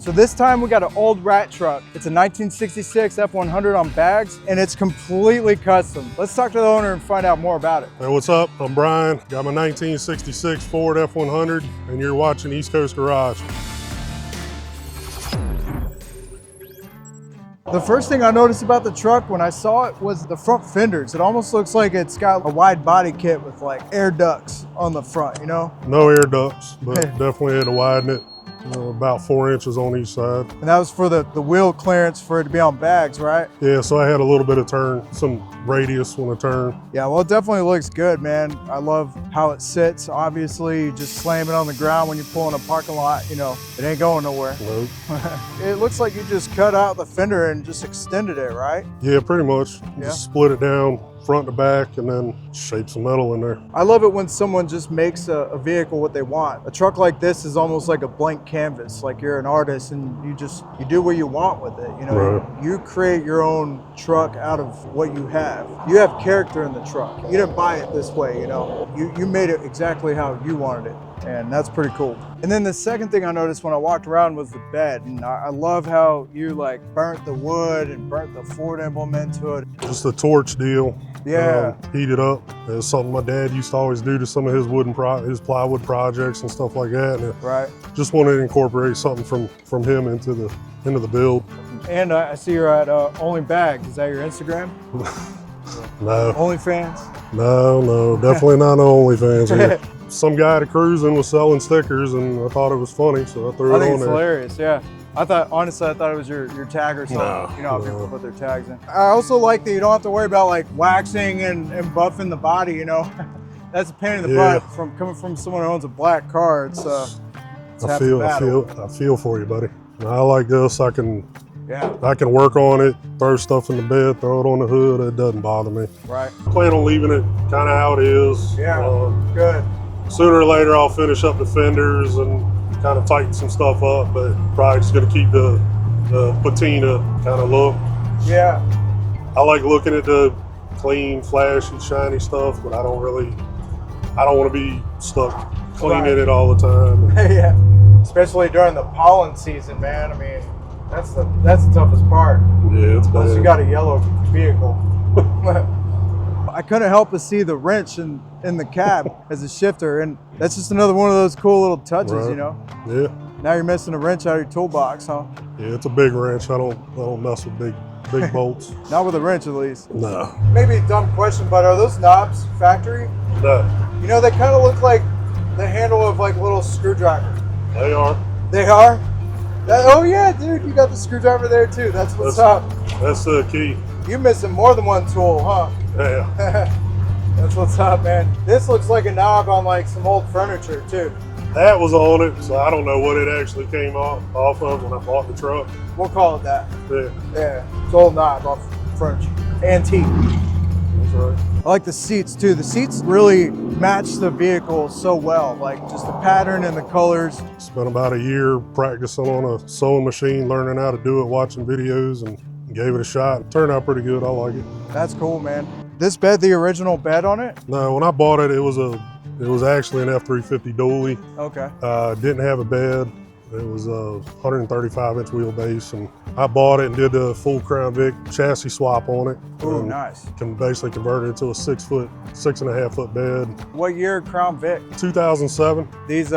So this time we got an old rat truck. It's a 1966 F100 on bags, and it's completely custom. Let's talk to the owner and find out more about it. Hey, what's up? I'm Bryan. Got my 1966 Ford F100, and you're watching East Coast Garage. The first thing I noticed about the truck when I saw it was the front fenders. It almost looks like it's got a wide body kit with like air ducts on the front, you know? No air ducts, but definitely had to widen it. About 4 inches on each side. And that was for the wheel clearance for it to be on bags, right? Yeah, so I had a little bit of turn, some radius when I turn. Yeah, well, it definitely looks good, man. I love how it sits. Obviously, you just slam it on the ground when you pull in a parking lot, you know, it ain't going nowhere. Nope. It looks like you just cut out the fender and just extended it, right? Yeah, pretty much. Yeah. Just split it down front to back and then shape some metal in there. I love it when someone just makes a vehicle what they want. A truck like this is almost like a blank canvas, like you're an artist and you do what you want with it. You know, Right. you create your own truck out of what you have. You have character in the truck. You didn't buy it this way, you know. You made it exactly how you wanted it. And that's pretty cool. And then the second thing I noticed when I walked around was the bed. And I love how you like burnt the wood and burnt the Ford emblem into it. Just a torch deal. Yeah. Heat it up. It's something my dad used to always do to some of his his plywood projects and stuff like that. And Right. just wanted to incorporate something from him into the build. And I see you're at Only Bags. Is that your Instagram? No. OnlyFans? No, definitely not OnlyFans here. Some guy at a cruising was selling stickers and I thought it was funny, so I threw I it think on it's there. hilarious, yeah. Honestly, I thought it was your tag or something. No, You know how no. people put their tags in. I also like that you don't have to worry about like waxing and buffing the body, you know. That's a pain in the butt coming from someone who owns a black car. It's I feel for you, buddy. I like this. I can Yeah, work on it, throw stuff in the bed, throw it on the hood. It doesn't bother me. right. Plan on leaving it kind of how it is. Yeah, good. Sooner or later, I'll finish up the fenders and kind of tighten some stuff up, but probably just going to keep the patina kind of look. Yeah, I like looking at the clean, flashy, shiny stuff, but I don't want to be stuck cleaning it all the time. yeah. Especially during the pollen season, man. I mean, that's the toughest part. Yeah, it's Unless bad. you got a yellow vehicle. I couldn't help but see the wrench in the cab as a shifter, and that's just another one of those cool little touches, Right. you know. Yeah, Now you're missing a wrench out of your toolbox, huh? yeah, it's a big wrench. I don't mess with big bolts. Not with a wrench, at least. No, Maybe a dumb question, but are those knobs factory? no, You know, they kind of look like the handle of like a little screwdriver. they are. They are? Oh yeah, dude, you got the screwdriver there too. That's what's up. That's the key. You're missing more than one tool, huh? Yeah, That's what's up, man. This looks like a knob on like some old furniture too. that was on it, so I don't know what it actually came off of when I bought the truck. We'll call it that. Yeah, Yeah, it's old knob off furniture. Antique. that's right. I like the seats too. The seats really match the vehicle so well. Like just the pattern and the colors. Spent about a year practicing on a sewing machine, learning how to do it, watching videos, and gave it a shot. It turned out pretty good. I like it. That's cool, man. This bed, the original bed on it? No, when I bought it, it was actually an F350 dually. Okay. Didn't have a bed. It was a 135-inch wheelbase, and I bought it and did a full Crown Vic chassis swap on it. Ooh, and nice. Can basically convert it into a 6.5 foot bed. What year Crown Vic? 2007. These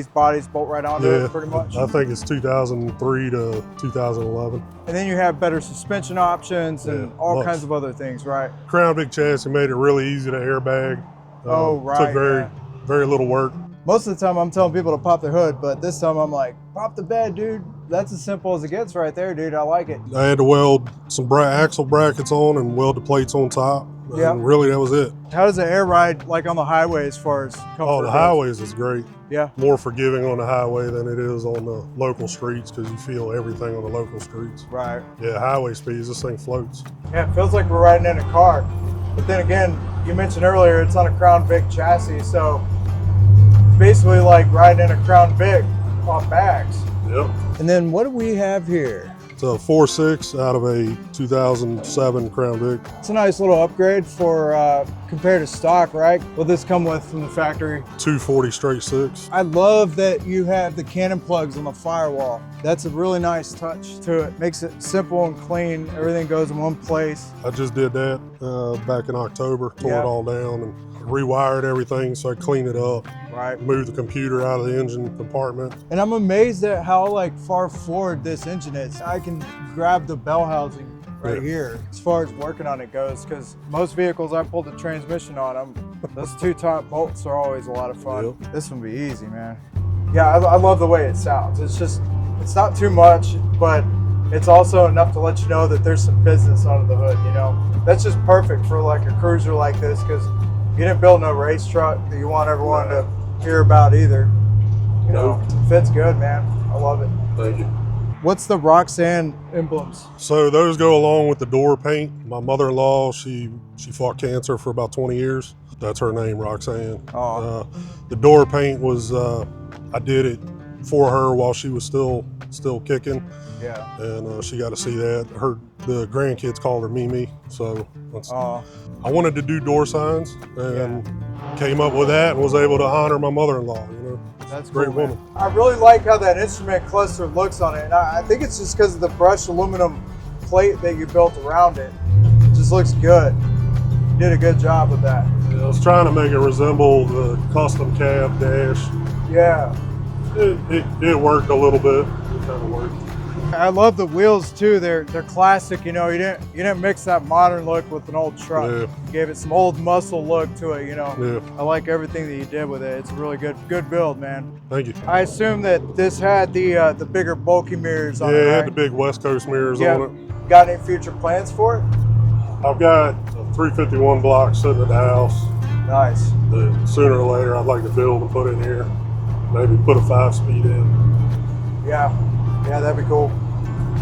bodies bolt right onto it pretty much. I think it's 2003 to 2011. And then you have better suspension options and all kinds of other things, right? Crown Vic chassis made it really easy to airbag. Took very little work. Most of the time I'm telling people to pop their hood, but this time I'm like, pop the bed, dude. That's as simple as it gets right there, dude. I like it. I had to weld some axle brackets on and weld the plates on top. Yeah. And really, that was it. How does the air ride like on the highway as far as comfort? Oh, the goes? highways is great. Yeah. More forgiving on the highway than it is on the local streets because you feel everything on the local streets. Right. Yeah, highway speeds, this thing floats. Yeah, it feels like we're riding in a car. But then again, you mentioned earlier it's on a Crown Vic chassis, so it's basically like riding in a Crown Vic on bags. Yep. And then what do we have here? It's a 4.6 out of a 2007 Crown Vic. It's a nice little upgrade for compared to stock, right? What this come with from the factory? 240 straight six. I love that you have the cannon plugs on the firewall. That's a really nice touch to it. Makes it simple and clean. Everything goes in one place. I just did that back in October, tore it all down and rewired everything so I cleaned it up. Right. Moved the computer out of the engine compartment. And I'm amazed at how like far forward this engine is. I can grab the bell housing right here as far as working on it goes, because most vehicles I pulled the transmission on them, those two top bolts are always a lot of fun. This one be easy, man. Yeah, I love the way it sounds. It's not too much, but it's also enough to let you know that there's some business under the hood, you know? That's just perfect for like a cruiser like this, because you didn't build no race truck that you want everyone to hear about either. You know, it fits good, man. I love it. Thank you. What's the Roxann emblems? So those go along with the door paint. My mother-in-law, she fought cancer for about 20 years. That's her name, Roxann. The door paint was, I did it for her while she was still kicking. Yeah. And she got to see that. The grandkids called her Mimi. So I wanted to do door signs and came up with that and was able to honor my mother-in-law, you know. That's great cool, woman. Man. I really like how that instrument cluster looks on it. And I think it's just because of the brushed aluminum plate that you built around it. It just looks good. You did a good job with that. Yeah, I was trying to make it resemble the custom cab dash. Yeah. It worked a little bit. It kind of worked. I love the wheels too. They're classic. You know, you didn't mix that modern look with an old truck. Yeah. You gave it some old muscle look to it. You know. Yeah. I like everything that you did with it. It's a really good build, man. Thank you. I assume that this had the bigger bulky mirrors on it. Yeah, it right? had the big West Coast mirrors on it. Got any future plans for it? I've got a 351 block sitting at the house. Nice. That sooner or later I'd like to build and put in here. Maybe put a 5-speed in. Yeah, that'd be cool.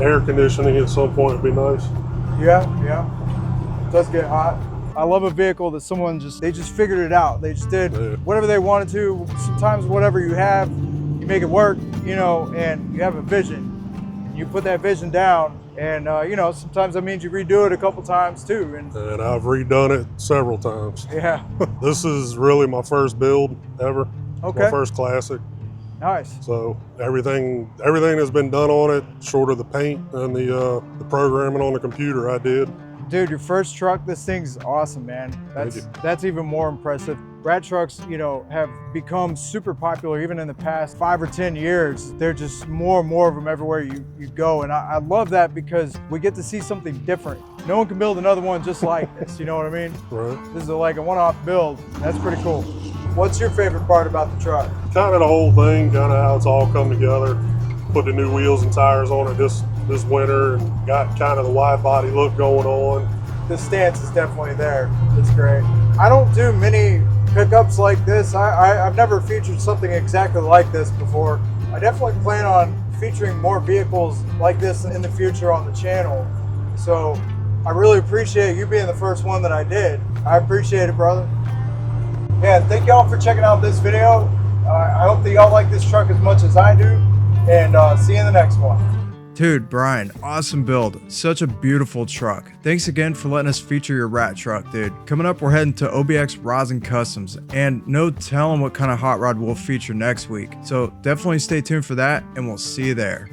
Air conditioning at some point would be nice. Yeah. It does get hot. I love a vehicle that they just figured it out. They just did whatever they wanted to. Sometimes whatever you have, you make it work, you know, and you have a vision. You put that vision down, and you know, sometimes that means you redo it a couple times too. And I've redone it several times. Yeah. This is really my first build ever. Okay. My first classic. Nice. So everything that's been done on it, short of the paint and the programming on the computer, I did. Dude, your first truck, this thing's awesome, man. That's even more impressive. Rat trucks, you know, have become super popular even in the past 5 or 10 years. They're just more and more of them everywhere you go. And I love that because we get to see something different. No one can build another one just like this, you know what I mean? Right. This is like a one-off build. That's pretty cool. What's your favorite part about the truck? Kind of the whole thing, kind of how it's all come together. Put the new wheels and tires on it this winter and got kind of the wide body look going on. The stance is definitely there. It's great. I don't do many pickups like this. I've never featured something exactly like this before. I definitely plan on featuring more vehicles like this in the future on the channel. So I really appreciate you being the first one that I did. I appreciate it, brother. Yeah, thank y'all for checking out this video. I hope that y'all like this truck as much as I do, and see you in the next one. Dude, Bryan, awesome build. Such a beautiful truck. Thanks again for letting us feature your rat truck, dude. Coming up, we're heading to OBX Rosin Customs, and no telling what kind of hot rod we'll feature next week. So definitely stay tuned for that, and we'll see you there.